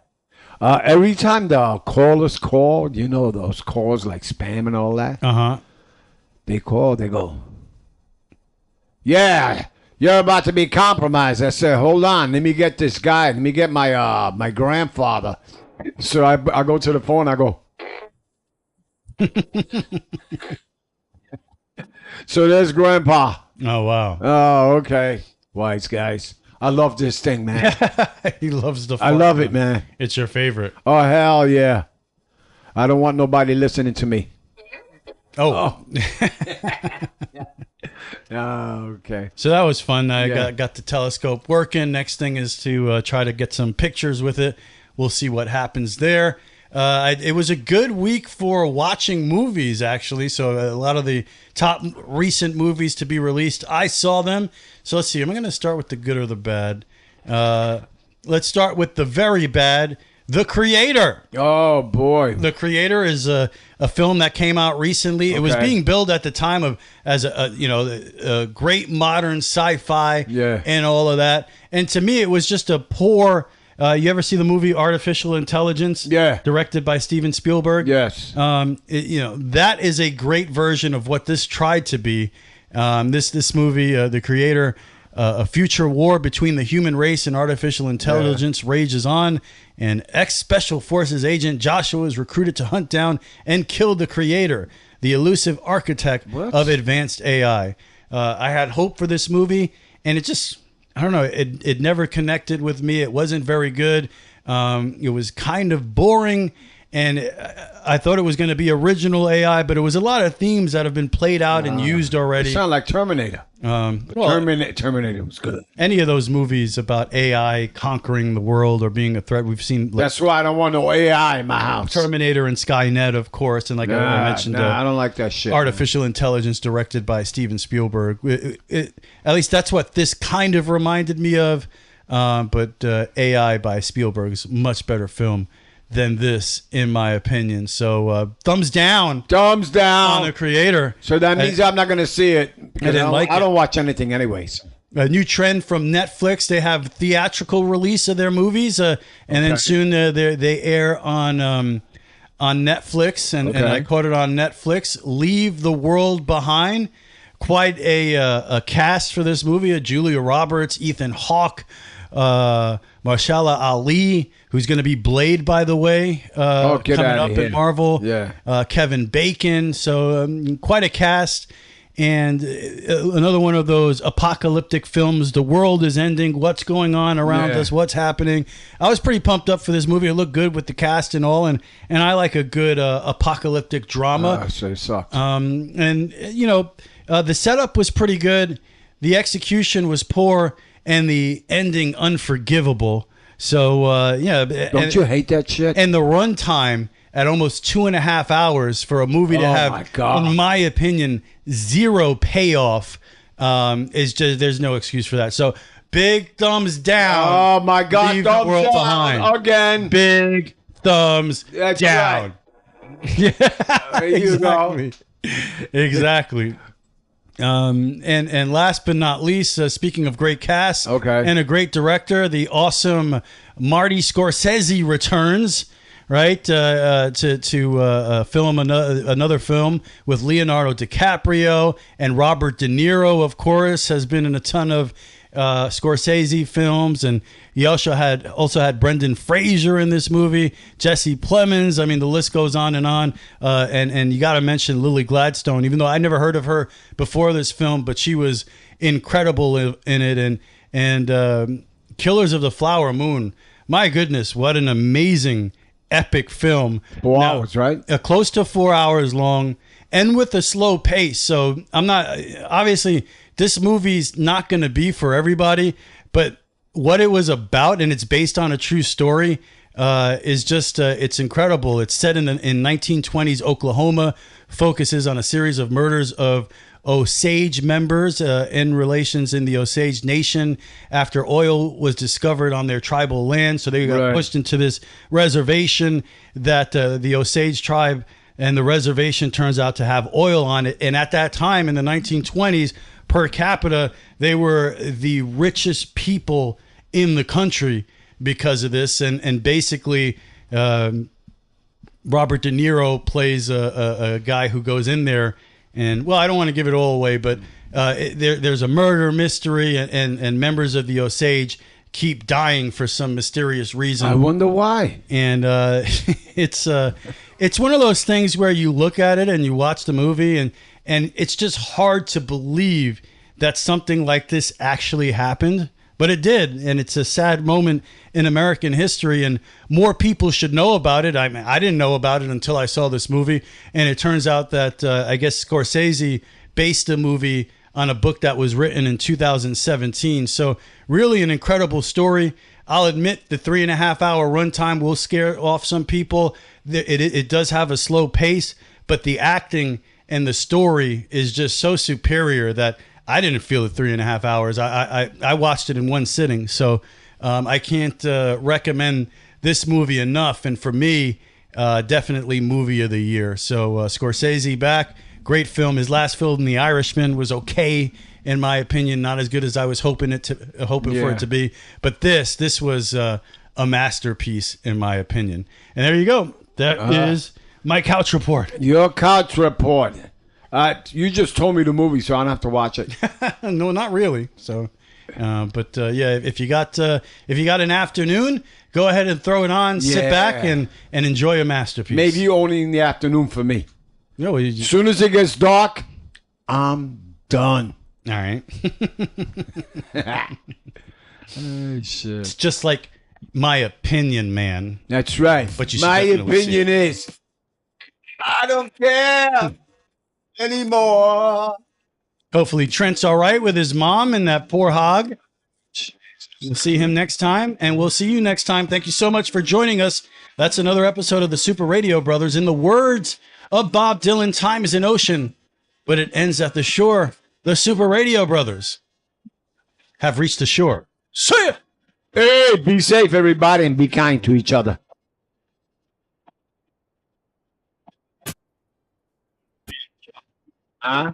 that. Every time the callers call, those calls like spam and all that. Uh-huh. They call, they go, yeah, you're about to be compromised. I said, hold on, let me get this guy. Let me get my grandfather. So I go to the phone, I go. So there's Grandpa. Oh, wow. Oh, okay. Wise guys. I love this thing, man. He loves the I fart love gun. it, man. It's your favorite. Oh, hell yeah. I don't want nobody listening to me. Oh. Okay. So that was fun. I Yeah. got the telescope working. Next thing is to try to get some pictures with it. We'll see what happens there. It was a good week for watching movies, actually. So a lot of the top recent movies to be released, I saw them. So let's see. I'm going to start with the good or the bad. Let's start with the very bad. The Creator. Oh, boy. The Creator is a film that came out recently. It was Okay. being billed at the time as a great modern sci-fi and all of that. And to me, it was just a poor. You ever see the movie Artificial Intelligence? Yeah. Directed by Steven Spielberg? Yes. That is a great version of what this tried to be. This movie, The Creator, a future war between the human race and artificial intelligence rages on. And ex-Special Forces agent Joshua is recruited to hunt down and kill the Creator, the elusive architect of advanced AI. I had hope for this movie, and it just... I don't know. It never connected with me. It wasn't very good. It was kind of boring, and I thought it was going to be original AI, but it was a lot of themes that have been played out and used already. It sounded like Terminator. Terminator was good. Any of those movies about AI conquering the world or being a threat, we've seen. That's why I don't want no AI in my house. Terminator and Skynet, of course, and like I mentioned, I don't like that shit. Artificial Intelligence, directed by Steven Spielberg. At least that's what this kind of reminded me of. But AI by Spielberg is a much better film than this, in my opinion. So thumbs down. Thumbs down on the creator. So that means I'm not going to see it. I didn't like it. I don't watch anything anyways. A new trend from Netflix. They have theatrical release of their movies, and then soon they air on Netflix, and I caught it on Netflix. Leave the World Behind. Quite a cast for this movie. Julia Roberts, Ethan Hawke, Mahershala Ali, who's going to be Blade, by the way, coming up in Marvel. Yeah. Kevin Bacon. So quite a cast. And another one of those apocalyptic films. The world is ending. What's going on around us? What's happening? I was pretty pumped up for this movie. It looked good with the cast and all. And I like a good apocalyptic drama. So it sucked. And, you know, the setup was pretty good. The execution was poor. And the ending unforgivable. So, yeah. Don't you hate that shit? And the runtime at almost 2.5 hours for a movie to have, in my opinion, zero payoff is just, there's no excuse for that. So big thumbs down. Oh my God. Leave thumbs the world down behind. again. Big thumbs down. Right. Yeah, there you exactly. go. Exactly. And last but not least, speaking of great cast and a great director, the awesome Marty Scorsese returns, right, to film another film with Leonardo DiCaprio, and Robert De Niro, of course, has been in a ton of Scorsese films, and he also had Brendan Fraser in this movie, Jesse Plemons. I mean, the list goes on and on. And you got to mention Lily Gladstone, even though I never heard of her before this film, but she was incredible in it. And Killers of the Flower Moon. My goodness, what an amazing, epic film. 4 hours, right? Close to 4 hours long, and with a slow pace. So I'm not, obviously, this movie's not going to be for everybody, but what it was about, and it's based on a true story, is just, it's incredible. It's set in 1920s Oklahoma, focuses on a series of murders of Osage members in relations in the Osage Nation after oil was discovered on their tribal land. So they got pushed into this reservation that the Osage tribe and the reservation turns out to have oil on it. And at that time in the 1920s, per capita, they were the richest people in the country because of this. And basically, Robert De Niro plays a guy who goes in there. And, well, I don't want to give it all away, but there's a murder mystery, and members of the Osage keep dying for some mysterious reason. I wonder why. And it's one of those things where you look at it and you watch the movie, and it's just hard to believe that something like this actually happened. But it did, and it's a sad moment in American history, and more people should know about it. I mean, I didn't know about it until I saw this movie, and it turns out that I guess Scorsese based the movie on a book that was written in 2017. So really an incredible story. I'll admit the 3.5 hour runtime will scare off some people. It does have a slow pace, but the acting and the story is just so superior that I didn't feel the 3.5 hours. I watched it in one sitting. So I can't recommend this movie enough. And for me, definitely movie of the year. So Scorsese back. Great film. His last film, The Irishman, was okay, in my opinion. Not as good as I was hoping for it to be. But this was a masterpiece, in my opinion. And there you go. That is my couch report. Your couch report. You just told me the movie, so I don't have to watch it. No, not really. So, but yeah, if you got an afternoon, go ahead and throw it on. Sit back and enjoy a masterpiece. Maybe only in the afternoon for me. No, as soon as it gets dark, I'm done. All right. Oh, shit. It's just like my opinion, man. That's right. But my opinion is, I don't care anymore. Hopefully Trent's all right with his mom and that poor hog. We'll see him next time, and we'll see you next time. Thank you so much for joining us. That's another episode of the Super Radio Brothers. In the words of Bob Dylan, time is an ocean, but it ends at the shore. The Super Radio Brothers have reached the shore. See ya! Hey, be safe, everybody, and be kind to each other. Huh?